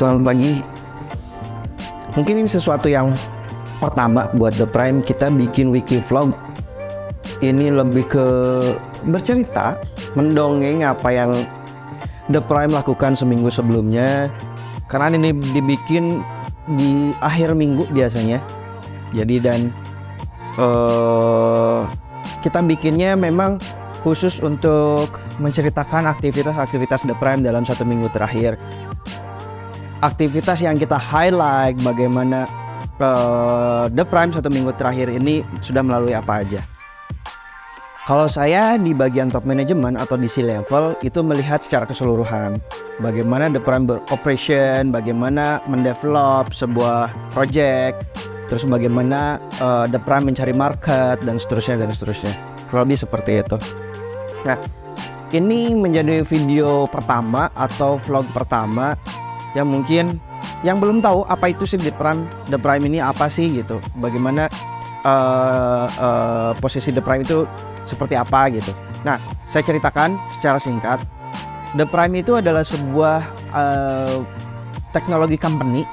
Selamat pagi. Mungkin ini sesuatu yang pertama buat The Prime, kita bikin weekly vlog. Ini lebih ke bercerita, mendongeng apa yang The Prime lakukan seminggu sebelumnya. Karena ini dibikin di akhir minggu biasanya. Jadi kita bikinnya memang khusus untuk menceritakan aktivitas-aktivitas The Prime dalam satu minggu terakhir. Aktivitas yang kita highlight, bagaimana The Prime satu minggu terakhir ini sudah melalui apa aja. Kalau saya di bagian top management atau di C-level itu melihat secara keseluruhan bagaimana The Prime beroperation, bagaimana mendevelop sebuah project, terus bagaimana The Prime mencari market dan seterusnya. Kurang lebih seperti itu. Nah, ini menjadi video pertama atau vlog pertama yang mungkin yang belum tahu apa itu sih The Prime ini apa sih gitu. Bagaimana posisi The Prime itu seperti apa gitu. Nah, saya ceritakan secara singkat. The Prime itu adalah sebuah teknologi company.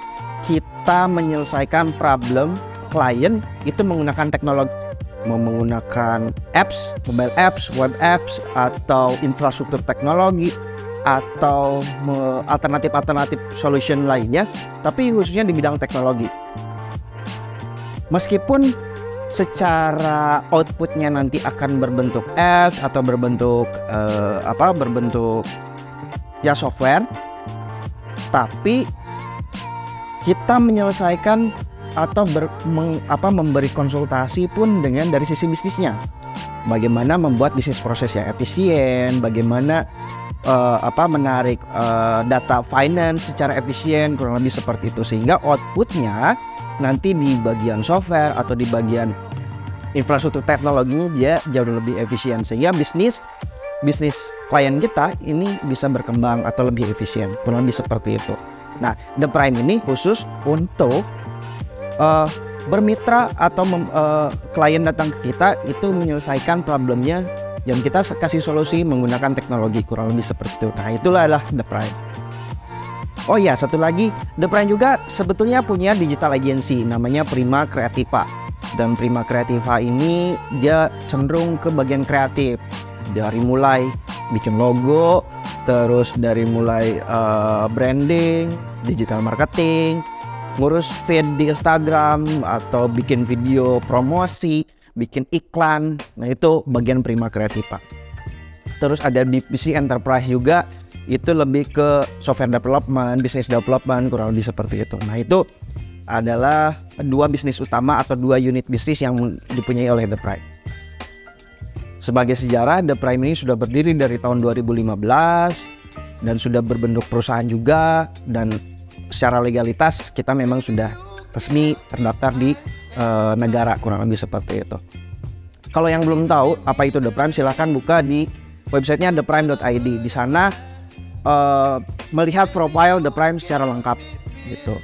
Kita menyelesaikan problem klien itu menggunakan teknologi, menggunakan apps, mobile apps, web apps, atau infrastruktur teknologi, atau alternatif solution lainnya, tapi khususnya di bidang teknologi. Meskipun secara outputnya nanti akan berbentuk apps atau berbentuk ya software, tapi kita menyelesaikan atau memberi konsultasi pun dengan dari sisi bisnisnya. Bagaimana membuat bisnis proses yang efisien, bagaimana menarik data finance secara efisien, kurang lebih seperti itu, sehingga outputnya nanti di bagian software atau di bagian infrastruktur teknologinya dia jauh lebih efisien, sehingga bisnis klien kita ini bisa berkembang atau lebih efisien, kurang lebih seperti itu. Nah, The Prime ini khusus untuk bermitra atau klien datang ke kita itu menyelesaikan problemnya dan kita kasih solusi menggunakan teknologi, kurang lebih seperti itu. Nah, itulah adalah The Prime. Oh ya, satu lagi, The Prime juga sebetulnya punya digital agency namanya Prima Creativa. Dan Prima Creativa ini dia cenderung ke bagian kreatif. Dari mulai bikin logo, terus dari mulai branding, digital marketing, ngurus feed di Instagram atau bikin video promosi, bikin iklan. Nah, itu bagian Prima Creativa. Terus ada divisi enterprise juga, itu lebih ke software development, business development, kurang lebih seperti itu. Nah, itu adalah dua bisnis utama atau dua unit bisnis yang dipunyai oleh The Prime. Sebagai sejarah, The Prime ini sudah berdiri dari tahun 2015 dan sudah berbentuk perusahaan juga, dan secara legalitas kita memang sudah resmi terdaftar di negara, kurang lebih seperti itu. Kalau yang belum tahu apa itu The Prime, silahkan buka di websitenya theprime.id. Di sana melihat profile The Prime secara lengkap gitu.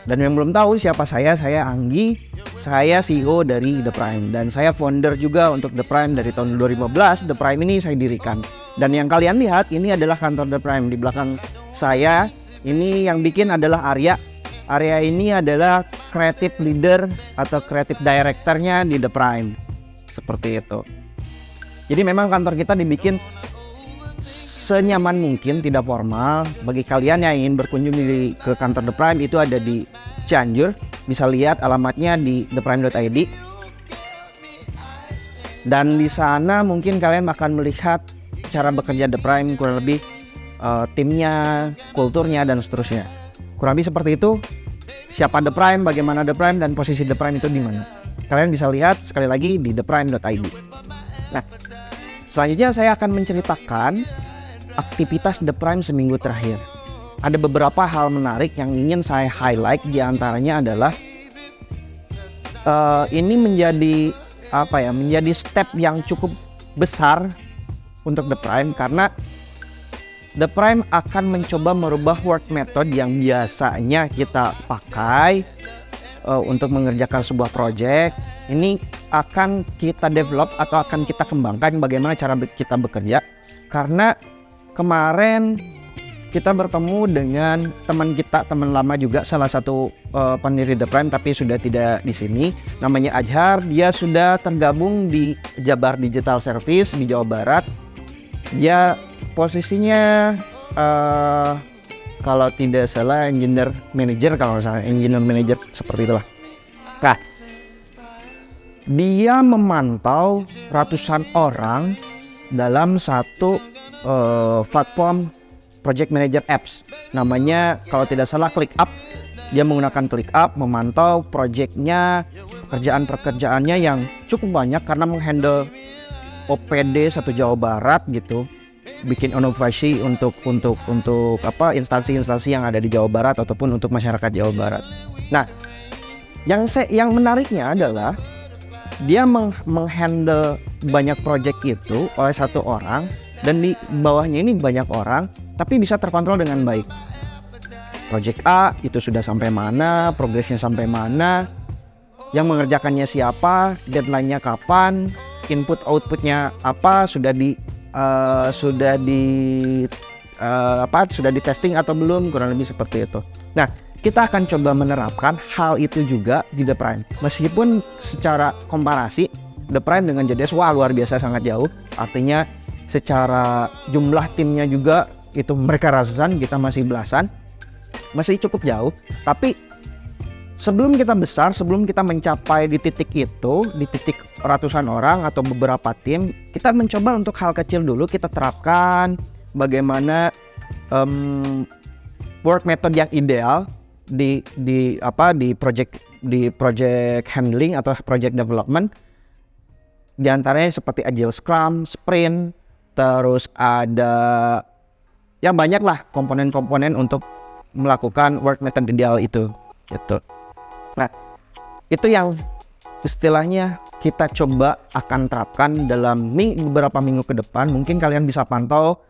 Dan yang belum tahu siapa saya Anggi, saya CEO dari The Prime dan saya founder juga untuk The Prime dari tahun 2015. The Prime ini saya dirikan. Dan yang kalian lihat ini adalah kantor The Prime. Di belakang saya ini yang bikin adalah Arya. Arya ini adalah creative leader atau creative directornya di The Prime. Seperti itu. Jadi memang kantor kita dibikin senyaman mungkin, tidak formal. Bagi kalian yang ingin berkunjung ke kantor The Prime, itu ada di Cianjur. Bisa lihat alamatnya di theprime.id. Dan di sana mungkin kalian akan melihat cara bekerja The Prime, kurang lebih timnya, kulturnya, dan seterusnya. Kurang lebih seperti itu. Siapa The Prime, bagaimana The Prime, dan posisi The Prime itu di mana. Kalian bisa lihat sekali lagi di theprime.id. Nah, selanjutnya saya akan menceritakan aktivitas The Prime seminggu terakhir. Ada beberapa hal menarik yang ingin saya highlight. Di antaranya adalah ini menjadi menjadi step yang cukup besar untuk The Prime, karena The Prime akan mencoba merubah work method yang biasanya kita pakai untuk mengerjakan sebuah project. Ini akan kita develop atau akan kita kembangkan bagaimana cara kita bekerja. Karena kemarin kita bertemu dengan teman kita, teman lama juga, salah satu pendiri The Prime tapi sudah tidak di sini. Namanya Ajhar. Dia sudah tergabung di Jabar Digital Service di Jawa Barat. Dia posisinya kalau tidak salah engineer manager, kalau nggak salah engineer manager seperti itulah. Nah, dia memantau ratusan orang dalam satu platform project manager apps. Namanya kalau tidak salah ClickUp. Dia menggunakan ClickUp memantau projectnya, pekerjaan-pekerjaannya yang cukup banyak karena menghandle OPD satu Jawa Barat gitu, bikin inovasi untuk instansi-instansi yang ada di Jawa Barat ataupun untuk masyarakat Jawa Barat. Nah, yang menariknya adalah dia menghandle banyak project itu oleh satu orang, dan di bawahnya ini banyak orang, tapi bisa terkontrol dengan baik. Project A itu sudah sampai mana, progresnya sampai mana, yang mengerjakannya siapa, deadline-nya kapan, input outputnya apa, sudah di testing atau belum, kurang lebih seperti itu. Nah, kita akan coba menerapkan hal itu juga di The Prime. Meskipun secara komparasi The Prime dengan JDS luar biasa sangat jauh. Artinya secara jumlah timnya juga itu mereka ratusan, kita masih belasan, masih cukup jauh. Tapi sebelum kita besar, sebelum kita mencapai di titik itu, di titik ratusan orang atau beberapa tim, kita mencoba untuk hal kecil dulu kita terapkan bagaimana work method yang ideal di project handling atau project development. Di antaranya seperti Agile Scrum, Sprint, terus ada yang banyak lah komponen-komponen untuk melakukan work method ideal itu gitu. Nah, itu yang istilahnya kita coba akan terapkan dalam beberapa minggu ke depan. Mungkin kalian bisa pantau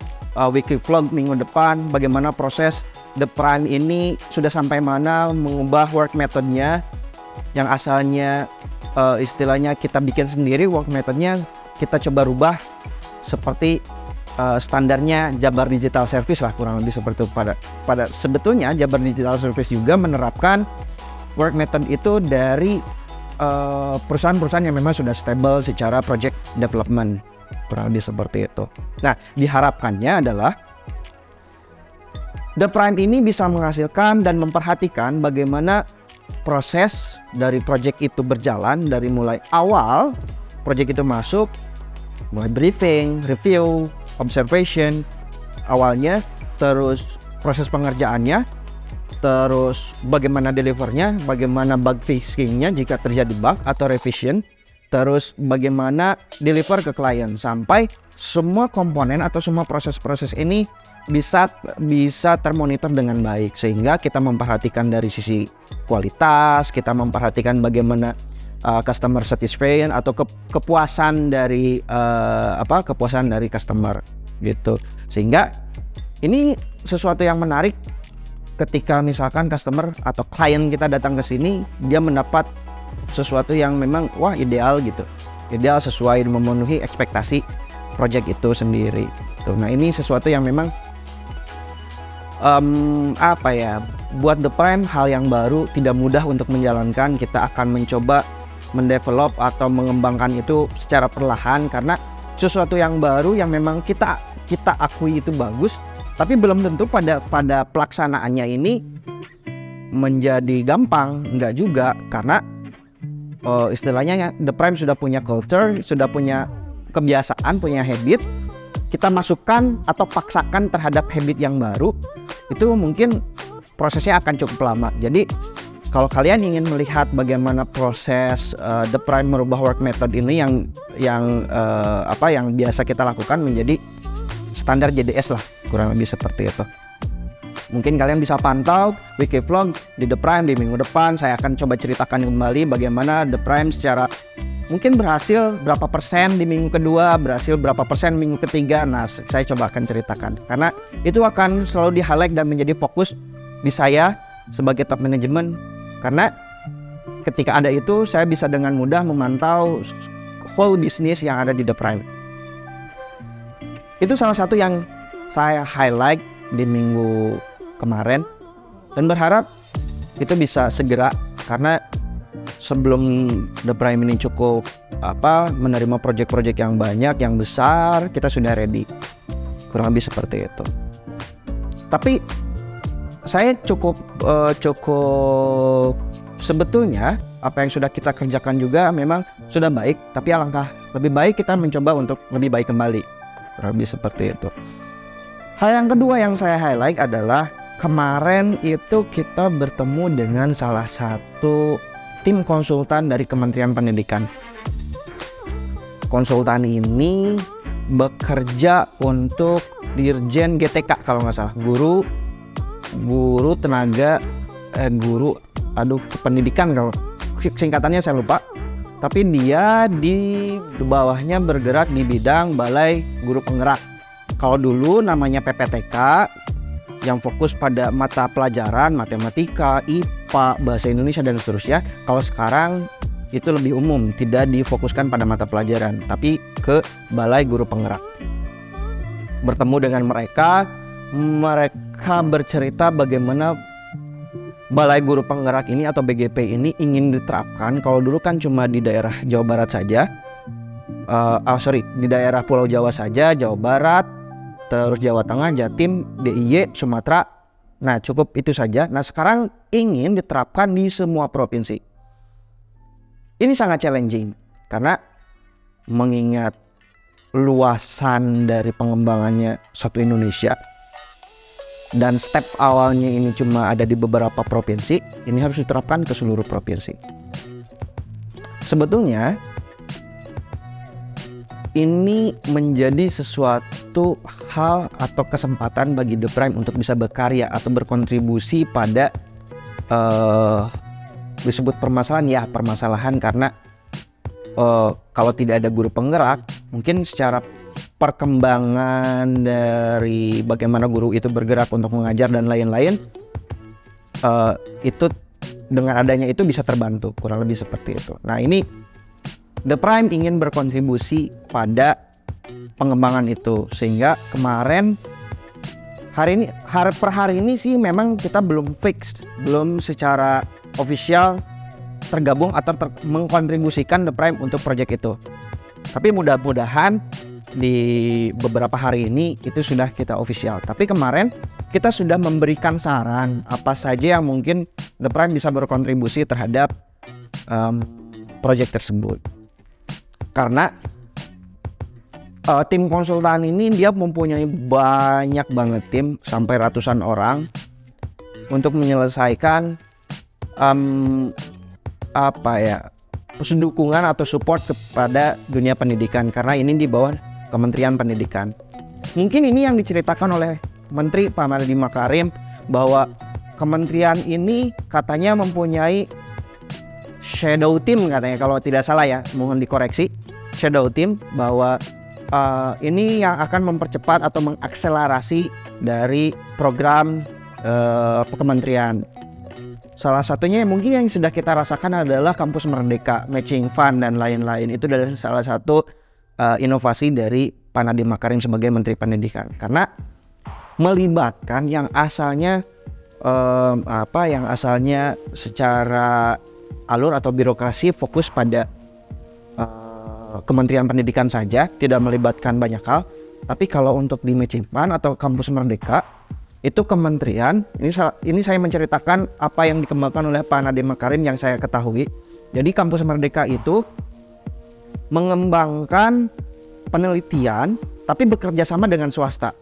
weekly vlog minggu depan, bagaimana proses The Prime ini sudah sampai mana mengubah work methodnya yang asalnya istilahnya kita bikin sendiri, work methodnya kita coba rubah seperti standarnya Jabar Digital Service lah, kurang lebih seperti itu. Pada sebetulnya Jabar Digital Service juga menerapkan work method itu dari perusahaan-perusahaan yang memang sudah stable secara project development, kurang lebih seperti itu. Nah, diharapkannya adalah The Prime ini bisa menghasilkan dan memperhatikan bagaimana proses dari project itu berjalan, dari mulai awal project itu masuk, mulai briefing, review, observation awalnya, terus proses pengerjaannya, terus bagaimana delivernya, bagaimana bug fixingnya jika terjadi bug atau revision, terus bagaimana deliver ke klien, sampai semua komponen atau semua proses-proses ini bisa termonitor dengan baik, sehingga kita memperhatikan dari sisi kualitas, kita memperhatikan bagaimana customer satisfaction atau kepuasan dari kepuasan dari customer gitu. Sehingga ini sesuatu yang menarik ketika misalkan customer atau klien kita datang ke sini, dia mendapat sesuatu yang memang wah ideal gitu, ideal sesuai memenuhi ekspektasi project itu sendiri. Nah, ini sesuatu yang memang buat The Prime hal yang baru, tidak mudah untuk menjalankan. Kita akan mencoba mendevelop atau mengembangkan itu secara perlahan, karena sesuatu yang baru yang memang kita akui itu bagus, tapi belum tentu pada pelaksanaannya ini menjadi gampang. Enggak juga, karena istilahnya The Prime sudah punya culture, sudah punya kebiasaan, punya habit. Kita masukkan atau paksakan terhadap habit yang baru, itu mungkin prosesnya akan cukup lama. Jadi kalau kalian ingin melihat bagaimana proses The Prime merubah work method ini yang biasa kita lakukan menjadi standar JDS lah, kurang lebih seperti itu. Mungkin kalian bisa pantau weekly vlog di The Prime di minggu depan. Saya akan coba ceritakan kembali bagaimana The Prime secara mungkin berhasil berapa persen di minggu kedua, berhasil berapa persen minggu ketiga. Nah, saya coba akan ceritakan, karena itu akan selalu di-highlight dan menjadi fokus di saya sebagai top management. Karena ketika ada itu, saya bisa dengan mudah memantau whole bisnis yang ada di The Prime. Itu salah satu yang saya highlight di minggu kemarin dan berharap itu bisa segera, karena sebelum The Prime ini cukup menerima proyek-proyek yang banyak, yang besar, kita sudah ready. Kurang lebih seperti itu. Tapi saya cukup sebetulnya apa yang sudah kita kerjakan juga memang sudah baik, tapi alangkah lebih baik kita mencoba untuk lebih baik kembali. Kurang lebih seperti itu. Hal yang kedua yang saya highlight adalah kemarin itu kita bertemu dengan salah satu tim konsultan dari Kementerian Pendidikan. Konsultan ini bekerja untuk Dirjen GTK kalau nggak salah, guru pendidikan, kalau singkatannya saya lupa. Tapi dia di bawahnya bergerak di bidang Balai Guru Penggerak. Kalau dulu namanya PPTK yang fokus pada mata pelajaran matematika, IPA, bahasa Indonesia dan seterusnya. Kalau sekarang itu lebih umum, tidak difokuskan pada mata pelajaran, tapi ke Balai Guru Penggerak. Bertemu dengan mereka bercerita bagaimana Balai Guru Penggerak ini atau BGP ini ingin diterapkan. Kalau dulu kan cuma di daerah Jawa Barat saja, di daerah Pulau Jawa saja, Jawa Barat, terus Jawa Tengah, Jatim, DIY, Sumatera. Nah, cukup itu saja. Nah, sekarang ingin diterapkan di semua provinsi. Ini sangat challenging karena mengingat luasan dari pengembangannya satu Indonesia dan step awalnya ini cuma ada di beberapa provinsi, ini harus diterapkan ke seluruh provinsi. Sebetulnya ini menjadi sesuatu hal atau kesempatan bagi The Prime untuk bisa berkarya atau berkontribusi pada disebut permasalahan karena kalau tidak ada guru penggerak, mungkin secara perkembangan dari bagaimana guru itu bergerak untuk mengajar dan lain-lain, itu dengan adanya itu bisa terbantu, kurang lebih seperti itu. Nah, ini The Prime ingin berkontribusi pada pengembangan itu, sehingga kemarin hari ini sih memang kita belum fix, belum secara official tergabung atau mengkontribusikan The Prime untuk proyek itu. Tapi mudah-mudahan di beberapa hari ini itu sudah kita official. Tapi kemarin kita sudah memberikan saran apa saja yang mungkin The Prime bisa berkontribusi terhadap proyek tersebut. Karena tim konsultan ini dia mempunyai banyak banget tim, sampai ratusan orang, untuk menyelesaikan dukungan atau support kepada dunia pendidikan, karena ini di bawah Kementerian Pendidikan. Mungkin ini yang diceritakan oleh Menteri Pak Nadiem Makarim, bahwa kementerian ini katanya mempunyai shadow team, katanya kalau tidak salah ya, mohon dikoreksi, shadow team, bahwa ini yang akan mempercepat atau mengakselerasi dari program kementerian. Salah satunya mungkin yang sudah kita rasakan adalah Kampus Merdeka, Matching Fund dan lain-lain. Itu adalah salah satu inovasi dari Pak Nadiem Makarim sebagai Menteri Pendidikan, karena melibatkan yang asalnya secara alur atau birokrasi fokus pada Kementerian Pendidikan saja, tidak melibatkan banyak hal. Tapi kalau untuk di Matching Fund atau Kampus Merdeka, itu kementerian, ini saya menceritakan apa yang dikembangkan oleh Pak Nadiem Makarim yang saya ketahui. Jadi Kampus Merdeka itu mengembangkan penelitian tapi bekerja sama dengan swasta.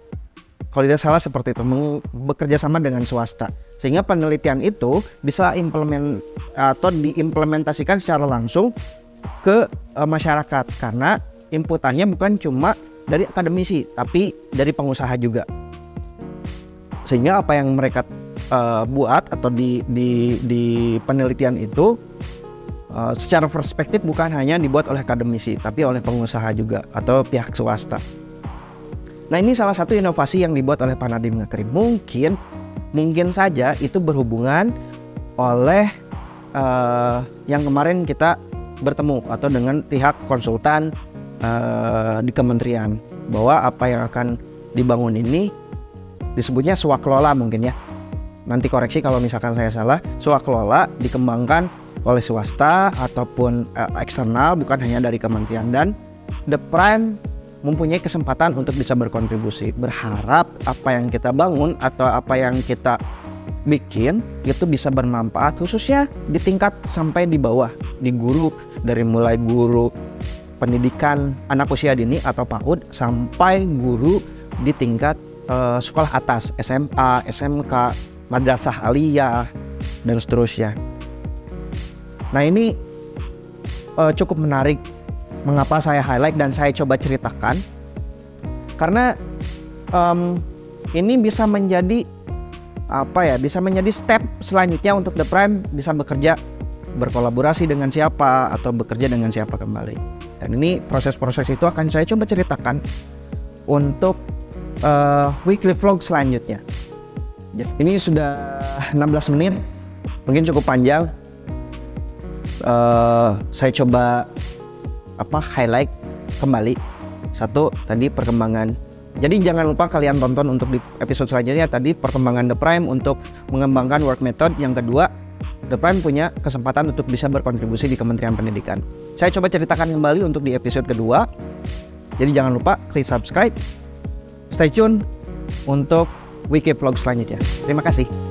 Kalau tidak salah seperti itu, bekerja sama dengan swasta, sehingga penelitian itu bisa diimplementasikan secara langsung ke masyarakat, karena inputannya bukan cuma dari akademisi tapi dari pengusaha juga. Sehingga apa yang mereka buat atau di penelitian itu secara perspektif bukan hanya dibuat oleh akademisi tapi oleh pengusaha juga atau pihak swasta. Nah, ini salah satu inovasi yang dibuat oleh Pak Nadiem Makarim. Mungkin saja itu berhubungan oleh yang kemarin kita bertemu atau dengan pihak konsultan di kementerian, bahwa apa yang akan dibangun ini disebutnya swaklola mungkin ya. Nanti koreksi kalau misalkan saya salah. Swaklola dikembangkan oleh swasta ataupun eksternal, bukan hanya dari kementerian, dan The Prime mempunyai kesempatan untuk bisa berkontribusi. Berharap apa yang kita bangun atau apa yang kita bikin itu bisa bermanfaat, khususnya di tingkat sampai di bawah, di guru, dari mulai guru pendidikan anak usia dini atau PAUD sampai guru di tingkat sekolah atas, SMA, SMK, madrasah aliyah, dan seterusnya. Nah, ini cukup menarik. Mengapa saya highlight dan saya coba ceritakan? Karena ini bisa menjadi bisa menjadi step selanjutnya untuk The Prime bisa bekerja, berkolaborasi dengan siapa atau bekerja dengan siapa kembali. Dan ini proses-proses itu akan saya coba ceritakan untuk weekly vlog selanjutnya. Ini sudah 16 menit, mungkin cukup panjang. Saya coba highlight kembali. Satu, tadi perkembangan. Jadi jangan lupa kalian tonton untuk di episode selanjutnya tadi perkembangan The Prime untuk mengembangkan work method. Yang kedua, The Prime punya kesempatan untuk bisa berkontribusi di Kementerian Pendidikan. Saya coba ceritakan kembali untuk di episode kedua. Jadi jangan lupa klik subscribe. Stay tune untuk weekly vlog selanjutnya. Terima kasih.